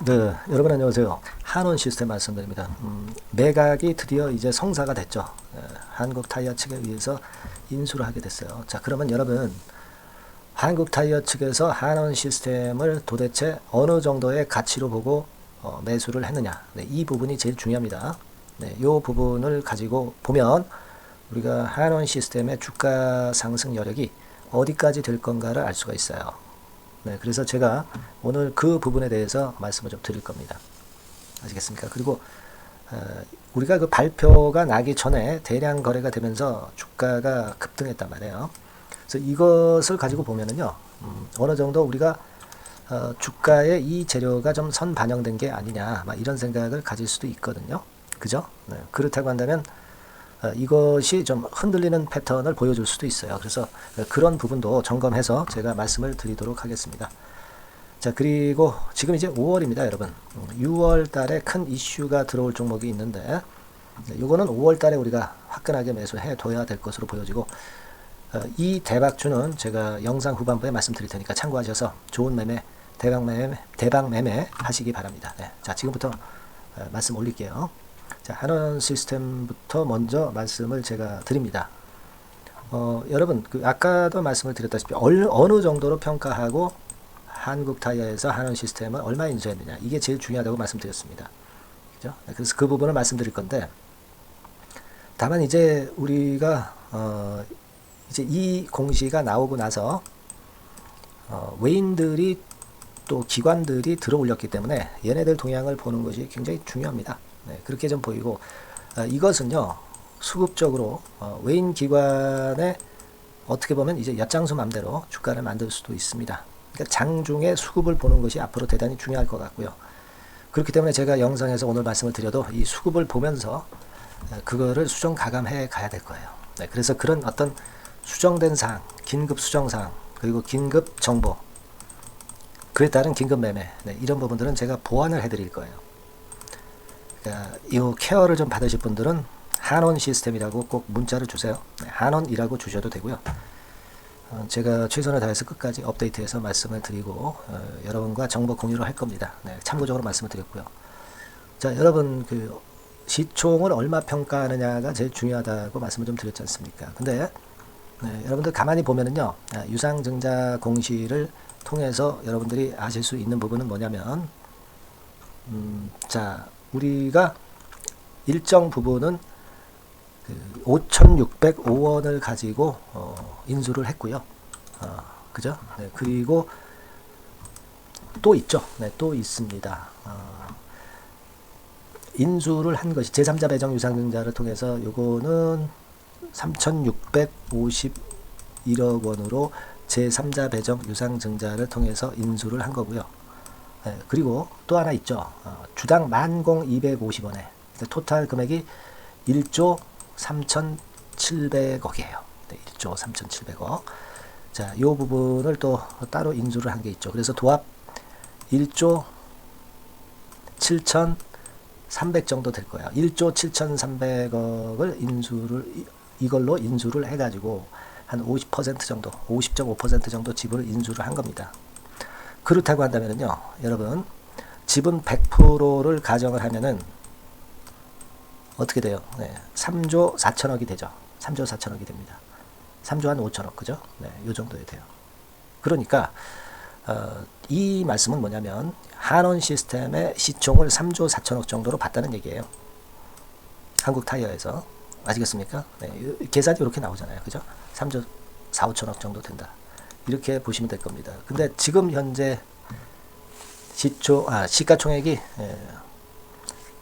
네, 여러분 안녕하세요. 한원 시스템 말씀드립니다. 매각이 드디어 이제 성사가 됐죠. 한국 타이어 측에 의해서 인수를 하게 됐어요. 자, 그러면 여러분, 한국 타이어 측에서 한원 시스템을 도대체 어느 정도의 가치로 보고 매수를 했느냐. 네, 이 부분이 제일 중요합니다. 네, 이 부분을 가지고 보면 우리가 한원 시스템의 주가 상승 여력이 어디까지 될 건가를 알 수가 있어요. 네, 그래서 제가 오늘 그 부분에 대해서 말씀을 좀 드릴 겁니다. 아시겠습니까? 그리고 우리가 그 발표가 나기 전에 대량 거래가 되면서 주가가 급등했단 말이에요. 그래서 이것을 가지고 보면은요, 어느 정도 우리가 주가에 이 재료가 좀 선 반영된 게 아니냐, 막 이런 생각을 가질 수도 있거든요. 그죠? 네, 그렇다고 한다면 이것이 좀 흔들리는 패턴을 보여줄 수도 있어요. 그래서 그런 부분도 점검해서 제가 말씀을 드리도록 하겠습니다. 자, 그리고 지금 이제 5월입니다, 여러분. 6월 달에 큰 이슈가 들어올 종목이 있는데, 요거는 5월 달에 우리가 화끈하게 매수해 둬야 될 것으로 보여지고, 이 대박주는 제가 영상 후반부에 말씀드릴 테니까 참고하셔서 좋은 매매, 대박 매매 하시기 바랍니다. 네. 자, 지금부터 말씀 올릴게요. 자, 한원 시스템부터 먼저 말씀을 제가 드립니다. 여러분, 아까도 말씀을 드렸다시피 어느 정도로 평가하고 한국 타이어에서 한원 시스템을 얼마 인수했느냐, 이게 제일 중요하다고 말씀드렸습니다. 그죠? 그래서 그 부분을 말씀드릴 건데, 다만 이제 우리가 이제 이 공시가 나오고 나서 외인들이 또 기관들이 들어 올렸기 때문에 얘네들 동향을 보는 것이 굉장히 중요합니다. 네, 그렇게 좀 보이고, 이것은요, 수급적으로 외인 기관의 어떻게 보면 이제 엿장수 맘대로 주가를 만들 수도 있습니다. 그러니까 장중에 수급을 보는 것이 앞으로 대단히 중요할 것 같고요. 그렇기 때문에 제가 영상에서 오늘 말씀을 드려도 이 수급을 보면서 그거를 수정 가감해 가야 될 거예요. 네, 그래서 그런 어떤 수정된 사항, 긴급 수정 사항, 그리고 긴급 정보, 그에 따른 긴급 매매, 네, 이런 부분들은 제가 보완을 해드릴 거예요. 그러니까 이 케어를 좀 받으실 분들은 한원 시스템이라고 꼭 문자를 주세요. 네, 한원이라고 주셔도 되고요. 제가 최선을 다해서 끝까지 업데이트해서 말씀을 드리고 여러분과 정보 공유를 할 겁니다. 네, 참고적으로 말씀을 드렸고요. 자, 여러분, 그 시총을 얼마 평가하느냐가 제일 중요하다고 말씀을 좀 드렸지 않습니까? 근데 여러분들 가만히 보면은요, 유상증자 공시를 통해서 여러분들이 아실 수 있는 부분은 뭐냐면, 자, 우리가 일정 부분은 그 5,605원을 가지고 인수를 했고요. 그죠? 네, 그리고 또 있죠. 네, 또 있습니다. 인수를 한 것이 제3자 배정 유상증자를 통해서 요거는 3,651억 원으로 제3자 배정 유상증자를 통해서 인수를 한 거고요. 네, 그리고 또 하나 있죠. 주당 10,250원에 토탈 금액이 1조 3,700억이에요. 네, 1조 3,700억. 자, 이 부분을 또 따로 인수를 한 게 있죠. 그래서 도합 1조 7,300 정도 될 거예요. 1조 7,300억을 이걸로 인수를 해가지고 한 50% 정도, 50.5% 정도 지분을 인수를 한 겁니다. 그렇다고 한다면요, 여러분, 지분 100%를 가정을 하면은 어떻게 돼요? 네, 3조 4천억이 되죠. 3조 4천억이 됩니다. 3조 한 5천억, 그죠? 네, 요 정도에 돼요. 그러니까 이 말씀은 뭐냐면 한원 시스템의 시총을 3조 4천억 정도로 봤다는 얘기예요. 한국 타이어에서. 아시겠습니까? 네, 계산이 이렇게 나오잖아요. 그죠? 3조 4, 5천억 정도 된다. 이렇게 보시면 될 겁니다. 근데 지금 현재 시가총액이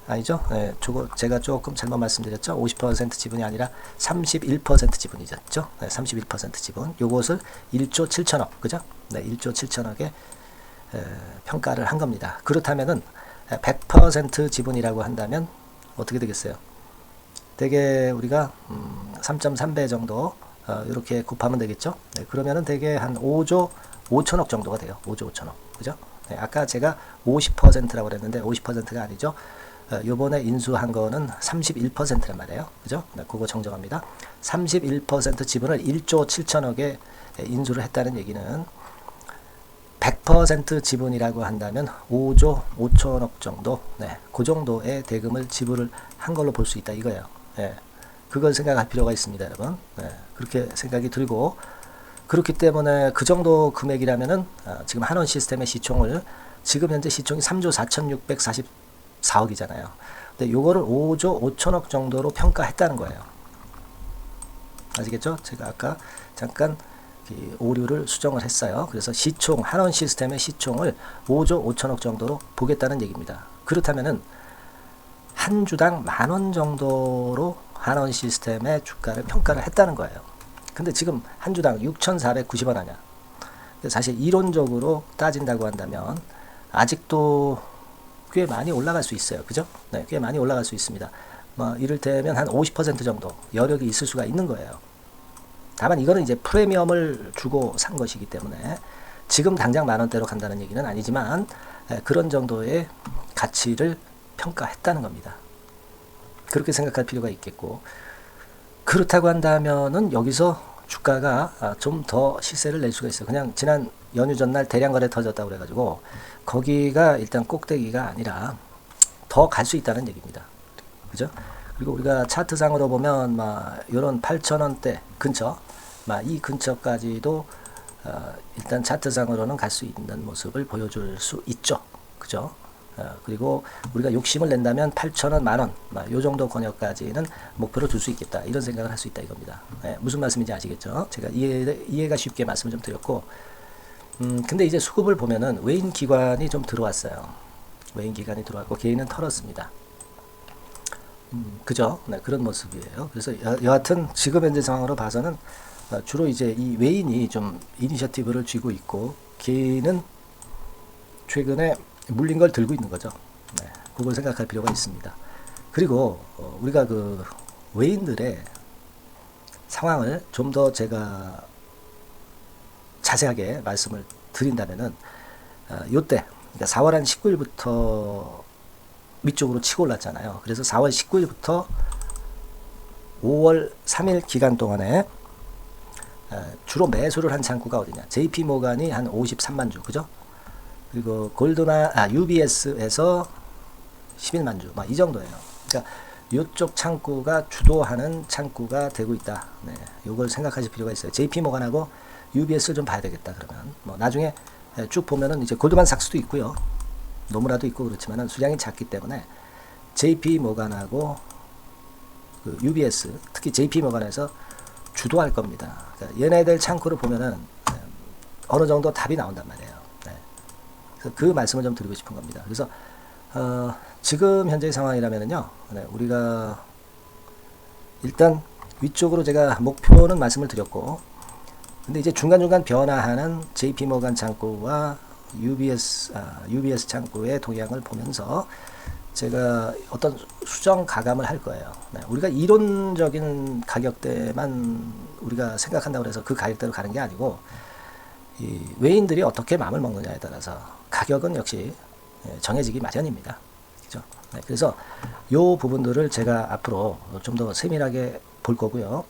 아니죠? 네, 제가 조금 잘못 말씀드렸죠? 50% 지분이 아니라 31% 지분이죠? 네, 31% 지분. 요것을 1조 7천억, 그죠? 네, 1조 7천억에 평가를 한 겁니다. 그렇다면은 100% 지분이라고 한다면 어떻게 되겠어요? 대개 우리가 3.3배 정도 이렇게 곱하면 되겠죠? 네, 그러면은 대개 한 5조 5천억 정도가 돼요. 5조 5천억, 그죠? 네, 아까 제가 50%라고 그랬는데 50%가 아니죠. 요번에 인수한 거는 31%란 말이에요. 그죠? 네, 그거 정정합니다. 31% 지분을 1조 7천억에 인수를 했다는 얘기는 100% 지분이라고 한다면 5조 5천억 정도, 그 정도의 대금을 지불을 한 걸로 볼 수 있다 이거예요. 그걸 생각할 필요가 있습니다, 여러분. 그렇게 생각이 들고, 그렇기 때문에 그 정도 금액이라면은 지금 한원 시스템의 시총을, 지금 현재 시총이 3조 4,644억이잖아요. 근데 요거를 5조 5천억 정도로 평가했다는 거예요. 아시겠죠? 제가 아까 잠깐 오류를 수정을 했어요. 그래서 시총, 한원 시스템의 시총을 5조 5천억 정도로 보겠다는 얘기입니다. 그렇다면은 한 주당 10,000원 정도로 한원 시스템의 주가를 평가를 했다는 거예요. 근데 지금 한 주당 6,490원 하냐. 사실 이론적으로 따진다고 한다면 아직도 꽤 많이 올라갈 수 있어요. 그죠? 꽤 많이 올라갈 수 있습니다. 이를테면 한 50% 정도 여력이 있을 수가 있는 거예요. 다만 이거는 이제 프리미엄을 주고 산 것이기 때문에 지금 당장 10,000원대로 간다는 얘기는 아니지만 그런 정도의 가치를 평가했다는 겁니다. 그렇게 생각할 필요가 있겠고, 그렇다고 한다면은 여기서 주가가 좀 더 시세를 낼 수가 있어요. 그냥 지난 연휴 전날 대량 거래 터졌다고 그래가지고 거기가 일단 꼭대기가 아니라 더 갈 수 있다는 얘기입니다. 그죠? 그리고 우리가 차트상으로 보면 이런 8,000원대 근처, 이 근처까지도 일단 차트상으로는 갈 수 있는 모습을 보여줄 수 있죠. 그죠? 그리고 우리가 욕심을 낸다면 8,000원, 10,000원, 요 정도 권역까지는 목표로 둘 수 있겠다. 이런 생각을 할 수 있다 이겁니다. 무슨 말씀인지 아시겠죠? 제가 이해가 쉽게 말씀을 좀 드렸고, 근데 이제 수급을 보면은 외인 기관이 좀 들어왔어요. 외인 기관이 들어왔고 개인은 털었습니다. 그죠? 그런 모습이에요. 그래서 여하튼 지금 현재 상황으로 봐서는 주로 이제 이 외인이 좀 이니셔티브를 쥐고 있고 개인은 최근에 물린 걸 들고 있는 거죠. 그걸 생각할 필요가 있습니다. 그리고 우리가 그 외인들의 상황을 좀 더 제가 자세하게 말씀을 드린다면은 요때 그러니까 4월 한 19일부터 위쪽으로 치고 올랐잖아요. 그래서 4월 19일부터 5월 3일 기간 동안에 주로 매수를 한 창구가 어디냐? JP 모간이 한 53만 주, 그죠? 그리고 UBS에서 11만 주, 이 정도예요. 그러니까 이쪽 창구가 주도하는 창구가 되고 있다. 요걸 생각하실 필요가 있어요. JP 모간하고 UBS를 좀 봐야 되겠다. 그러면 나중에 쭉 보면은 이제 골드만삭스도 있고요. 노무라도 있고 그렇지만은 수량이 작기 때문에 JP 모간하고 그 UBS, 특히 JP 모간에서 주도할 겁니다. 그러니까 얘네들 창구를 보면은 어느 정도 답이 나온단 말이에요. 그래서 그 말씀을 좀 드리고 싶은 겁니다. 그래서 지금 현재의 상황이라면은요, 우리가 일단 위쪽으로 제가 목표는 말씀을 드렸고, 근데 이제 중간중간 변화하는 JP 모간 창구와 UBS 창구의 동향을 보면서 제가 어떤 수정 가감을 할 거예요. 우리가 이론적인 가격대만 우리가 생각한다고 해서 그 가격대로 가는 게 아니고, 이 외인들이 어떻게 마음을 먹느냐에 따라서 가격은 역시 정해지기 마련입니다. 그죠? 그래서 요 부분들을 제가 앞으로 좀 더 세밀하게 볼 거고요.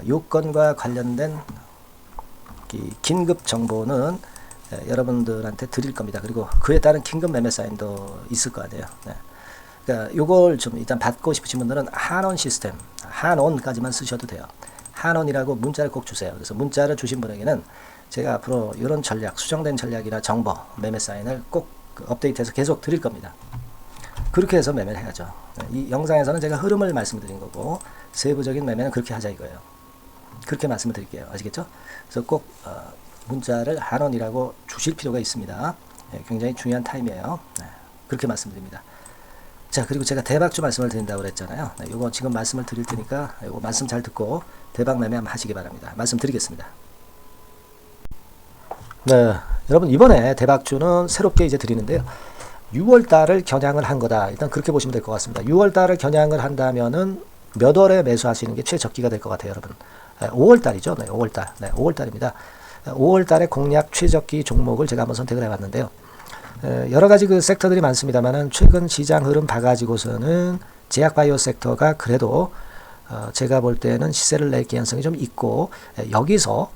요건과 관련된 긴급 정보는 여러분들한테 드릴 겁니다. 그리고 그에 따른 긴급 매매 사인도 있을 거 아니에요. 그러니까 요걸 좀 일단 받고 싶으신 분들은 한원 시스템, 한원까지만 쓰셔도 돼요. 한원이라고 문자를 꼭 주세요. 그래서 문자를 주신 분에게는 제가 앞으로 이런 전략, 수정된 전략이나 정보, 매매 사인을 꼭 업데이트해서 계속 드릴 겁니다. 그렇게 해서 매매를 해야죠. 이 영상에서는 제가 흐름을 말씀드린 거고, 세부적인 매매는 그렇게 하자 이거예요. 그렇게 말씀을 드릴게요. 아시겠죠? 그래서 꼭 문자를 한원이라고 주실 필요가 있습니다. 굉장히 중요한 타임이에요. 그렇게 말씀드립니다. 자, 그리고 제가 대박주 말씀을 드린다고 그랬잖아요. 요거 지금 말씀을 드릴 테니까 요거 말씀 잘 듣고 대박 매매 한번 하시기 바랍니다. 말씀드리겠습니다. 네, 여러분 이번에 대박주는 새롭게 이제 드리는데요. 6월달을 겨냥을 한 거다. 일단 그렇게 보시면 될 것 같습니다. 6월달을 겨냥을 한다면은 몇 월에 매수하시는 게 최적기가 될 것 같아요, 여러분. 5월달이죠. 네, 5월달. 네, 5월달입니다. 5월달의 공략 최적기 종목을 제가 한번 선택을 해봤는데요. 여러 가지 그 섹터들이 많습니다만은 최근 시장 흐름 봐가지고서는 제약바이오 섹터가 그래도 제가 볼 때는 시세를 낼 개연성이 좀 있고, 여기서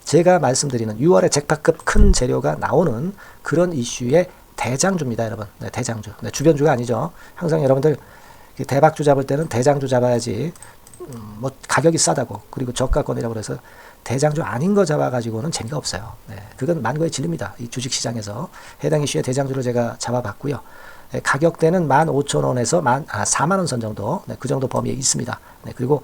제가 말씀드리는 6월에 잭팟급 큰 재료가 나오는 그런 이슈의 대장주입니다, 여러분. 네, 대장주. 네, 주변주가 아니죠. 항상 여러분들 대박주 잡을 때는 대장주 잡아야지. 뭐 가격이 싸다고 그리고 저가권이라고 그래서 대장주 아닌 거 잡아가지고는 재미가 없어요. 네, 그건 만고의 진리입니다. 이 주식시장에서 해당 이슈의 대장주를 제가 잡아봤고요. 네, 가격대는 15,000원에서 4만원 선 정도, 네, 그 정도 범위에 있습니다. 네, 그리고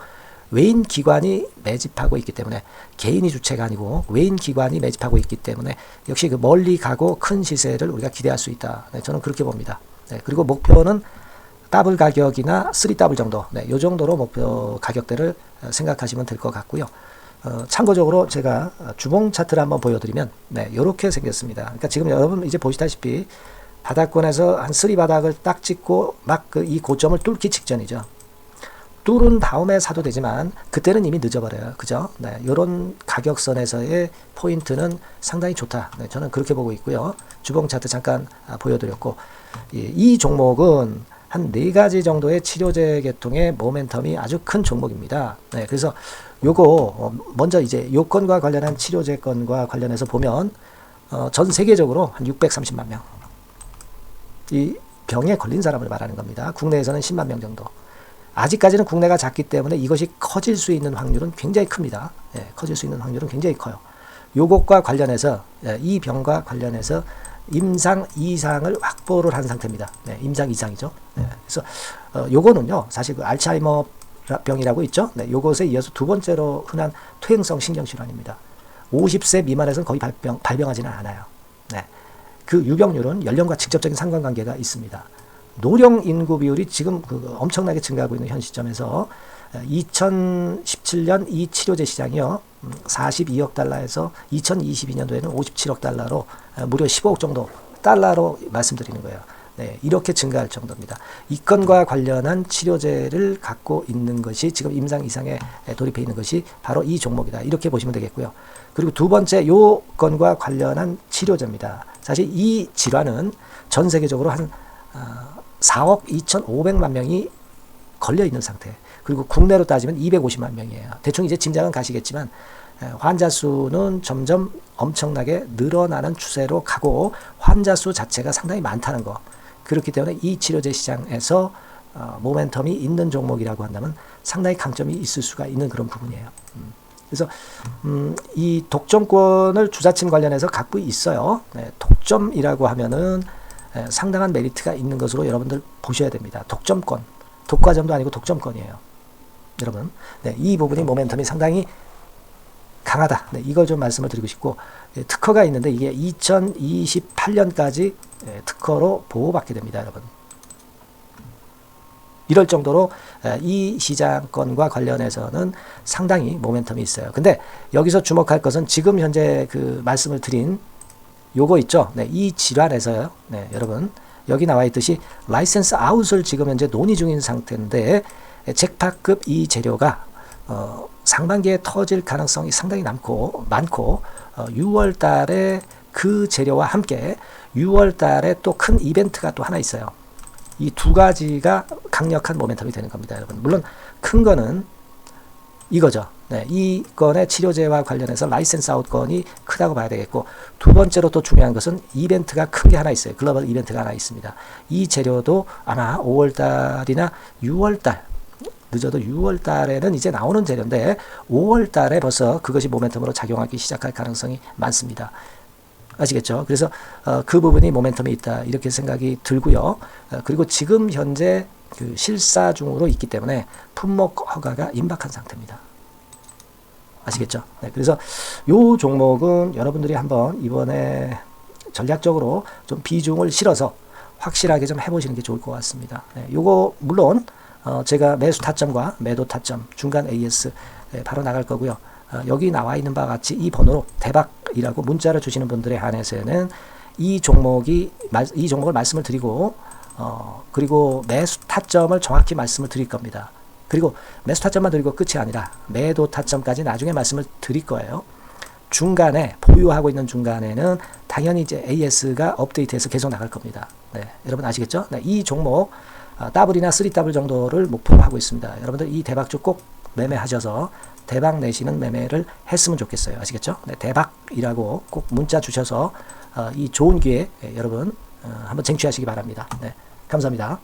외인 기관이 매집하고 있기 때문에 개인이 주체가 아니고 외인 기관이 매집하고 있기 때문에 역시 그 멀리 가고 큰 시세를 우리가 기대할 수 있다. 네, 저는 그렇게 봅니다. 네, 그리고 목표는 더블 가격이나 3더블 정도, 네, 이 정도로 목표 가격대를 생각하시면 될 것 같고요. 참고적으로 제가 주봉 차트를 한번 보여드리면, 네, 이렇게 생겼습니다. 그러니까 지금 여러분 이제 보시다시피 바닥권에서 한 3바닥을 딱 찍고 막 이 고점을 뚫기 직전이죠. 뚫은 다음에 사도 되지만 그때는 이미 늦어버려요. 그죠? 네, 이런 가격선에서의 포인트는 상당히 좋다. 네, 저는 그렇게 보고 있고요. 주봉 차트 잠깐 보여드렸고, 이 종목은 한 4가지 정도의 치료제 계통의 모멘텀이 아주 큰 종목입니다. 네, 그래서 요거 먼저 이제 요건과 관련한 치료제건과 관련해서 보면 전 세계적으로 한 630만 명 이 병에 걸린 사람을 말하는 겁니다. 국내에서는 10만 명 정도. 아직까지는 국내가 작기 때문에 이것이 커질 수 있는 확률은 굉장히 큽니다. 네, 커질 수 있는 확률은 굉장히 커요. 요것과 관련해서 이 병과 관련해서 임상 2상을 확보를 한 상태입니다. 네, 임상 2상이죠. 네, 그래서 요거는요, 사실 그 알츠하이머 병이라고 있죠. 네, 요것에 이어서 두 번째로 흔한 퇴행성 신경질환입니다. 50세 미만에서는 거의 발병하지는 않아요. 네, 그 유병률은 연령과 직접적인 상관관계가 있습니다. 노령 인구 비율이 지금 엄청나게 증가하고 있는 현 시점에서 2017년 이 치료제 시장이요, 42억 달러에서 2022년도에는 57억 달러로 무려 15억 정도 달러로 말씀드리는 거예요. 네, 이렇게 증가할 정도입니다. 이 건과 관련한 치료제를 갖고 있는 것이 지금 임상 이상에 돌입해 있는 것이 바로 이 종목이다. 이렇게 보시면 되겠고요. 그리고 두 번째 요 건과 관련한 치료제입니다. 사실 이 질환은 전 세계적으로 한 4억 2,500만 명이 걸려 있는 상태. 그리고 국내로 따지면 250만 명이에요. 대충 이제 짐작은 가시겠지만 환자 수는 점점 엄청나게 늘어나는 추세로 가고 환자 수 자체가 상당히 많다는 거. 그렇기 때문에 이 치료제 시장에서 모멘텀이 있는 종목이라고 한다면 상당히 강점이 있을 수가 있는 그런 부분이에요. 그래서 이 독점권을 주사침 관련해서 갖고 있어요. 네, 독점이라고 하면은 상당한 메리트가 있는 것으로 여러분들 보셔야 됩니다. 독점권, 독과점도 아니고 독점권이에요. 여러분, 네, 이 부분이 모멘텀이 상당히 강하다. 네, 이걸 좀 말씀을 드리고 싶고, 특허가 있는데 이게 2028년까지 특허로 보호받게 됩니다, 여러분. 이럴 정도로 이 시장권과 관련해서는 상당히 모멘텀이 있어요. 근데 여기서 주목할 것은 지금 현재 그 말씀을 드린 요거 있죠. 네, 이 질환에서요. 네, 여러분, 여기 나와 있듯이 라이센스 아웃을 지금 현재 논의 중인 상태인데 잭팟급 이 재료가 상반기에 터질 가능성이 상당히 많고 6월 달에 그 재료와 함께 6월 달에 또 큰 이벤트가 또 하나 있어요. 이 두 가지가 강력한 모멘텀이 되는 겁니다, 여러분. 물론 큰 거는 이거죠. 네, 이 건의 치료제와 관련해서 라이센스 아웃 건이 크다고 봐야 되겠고, 두 번째로 또 중요한 것은 이벤트가 큰 게 하나 있어요. 글로벌 이벤트가 하나 있습니다. 이 재료도 아마 5월 달이나 6월 달, 늦어도 6월 달에는 이제 나오는 재료인데 5월 달에 벌써 그것이 모멘텀으로 작용하기 시작할 가능성이 많습니다. 아시겠죠? 그래서 그 부분이 모멘텀이 있다, 이렇게 생각이 들고요. 그리고 지금 현재 그 실사 중으로 있기 때문에 품목 허가가 임박한 상태입니다. 아시겠죠? 네, 그래서 요 종목은 여러분들이 한번 이번에 전략적으로 좀 비중을 실어서 확실하게 좀 해보시는 게 좋을 것 같습니다. 네, 요거 물론 제가 매수 타점과 매도 타점, 중간 AS 바로 나갈 거고요. 여기 나와 있는 바와 같이 이 번호로 대박이라고 문자를 주시는 분들에 한해서는 이 종목을 말씀을 드리고 그리고 매수 타점을 정확히 말씀을 드릴 겁니다. 그리고 매수 타점만 드리고 끝이 아니라 매도 타점까지 나중에 말씀을 드릴 거예요. 중간에 보유하고 있는 중간에는 당연히 이제 AS가 업데이트해서 계속 나갈 겁니다. 네, 여러분 아시겠죠? 네, 이 종목 더블이나 3더블 정도를 목표로 하고 있습니다. 여러분들 이 대박주 꼭 매매하셔서 대박 내시는 매매를 했으면 좋겠어요. 아시겠죠? 네, 대박이라고 꼭 문자 주셔서 이 좋은 기회 여러분 한번 쟁취하시기 바랍니다. 네, 감사합니다.